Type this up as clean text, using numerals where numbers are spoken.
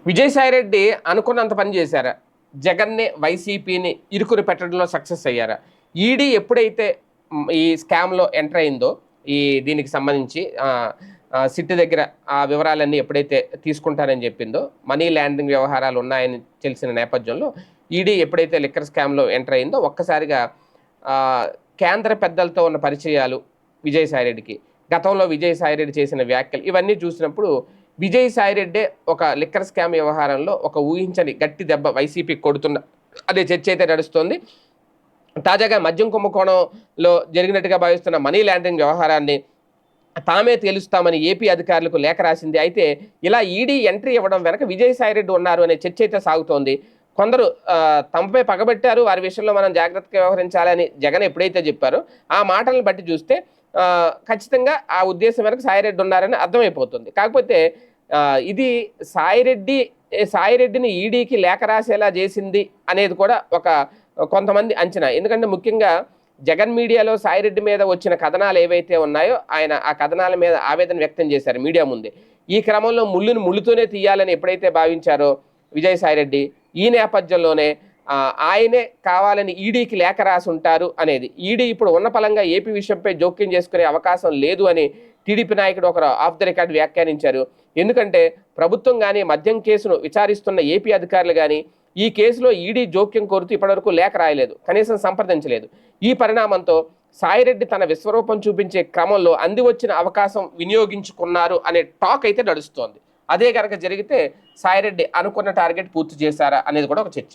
విజయసాయిరెడ్డి అనుకున్నంత పని చేశారా? జగన్‌ని, వైసీపీని ఇరుకుని పెట్టడంలో సక్సెస్ అయ్యారా? ఈడీ ఎప్పుడైతే ఈ స్కామ్‌లో ఎంటర్ అయిందో, ఈ దీనికి సంబంధించి సిట్ దగ్గర ఆ వివరాలన్నీ ఎప్పుడైతే తీసుకుంటారని చెప్పిందో, మనీ లాండరింగ్ వ్యవహారాలు ఉన్నాయని తెలిసిన నేపథ్యంలో, ఈడీ ఎప్పుడైతే లిక్కర్ స్కామ్‌లో ఎంటర్ అయిందో, ఒక్కసారిగా కేంద్ర పెద్దలతో ఉన్న పరిచయాలు విజయసాయిరెడ్డికి, గతంలో విజయసాయిరెడ్డి చేసిన వ్యాఖ్యలు ఇవన్నీ చూసినప్పుడు విజయసాయిరెడ్డే ఒక లిక్కర్ స్కామ్ వ్యవహారంలో ఒక ఊహించని గట్టి దెబ్బ వైసీపీకి కొడుతున్న అదే చర్చ అయితే నడుస్తోంది. తాజాగా మద్యం కుంభకోణంలో జరిగినట్టుగా భావిస్తున్న మనీ లాండరింగ్ వ్యవహారాన్ని తామే తేలుస్తామని ఏపీ అధికారులకు లేఖ రాసింది. అయితే ఇలా ఈడీ ఎంట్రీ ఇవ్వడం వెనక విజయసాయిరెడ్డి ఉన్నారు అనే చర్చ అయితే సాగుతోంది. కొందరు తమపై పగబెట్టారు, వారి విషయంలో మనం జాగ్రత్తగా వ్యవహరించాలని జగన్ ఎప్పుడైతే చెప్పారో ఆ మాటలను బట్టి చూస్తే ఖచ్చితంగా ఆ ఉద్దేశం వెనక సాయిరెడ్డి ఉన్నారని అర్థమైపోతుంది. కాకపోతే ఇది సాయిరెడ్డిని ఈడీకి లేఖ రాసేలా చేసింది అనేది కూడా కొంతమంది అంచనా. ఎందుకంటే ముఖ్యంగా జగన్ మీడియాలో సాయిరెడ్డి మీద వచ్చిన కథనాలు ఏవైతే ఉన్నాయో ఆయన ఆ కథనాల మీద ఆవేదన వ్యక్తం చేశారు మీడియా ముందే. ఈ క్రమంలో ముళ్ళుని ముళ్ళుతోనే తీయాలని ఎప్పుడైతే భావించారో విజయసాయిరెడ్డి, ఈ నేపథ్యంలోనే ఆయనే కావాలని ఈడీకి లేఖ రాసి ఉంటారు అనేది. ఈడీ ఇప్పుడు ఉన్న పలంగా ఏపీ విషయంపై జోక్యం చేసుకునే అవకాశం లేదు అని టీడీపీ నాయకుడు ఒకరు ఆఫ్ ద రికార్డ్ వ్యాఖ్యానించారు. ఎందుకంటే ప్రభుత్వం కానీ మద్యం కేసును విచారిస్తున్న ఏపీ అధికారులు కానీ ఈ కేసులో ఈడీ జోక్యం కోరుతూ ఇప్పటివరకు లేఖ రాయలేదు, కనీసం సంప్రదించలేదు. ఈ పరిణామంతో సాయిరెడ్డి తన విశ్వరూపం చూపించే క్రమంలో అంది వచ్చిన అవకాశం వినియోగించుకున్నారు అనే టాక్ అయితే నడుస్తోంది. అదే కనుక జరిగితే సాయిరెడ్డి అనుకున్న టార్గెట్ పూర్తి చేశారా అనేది కూడా ఒక చర్చ.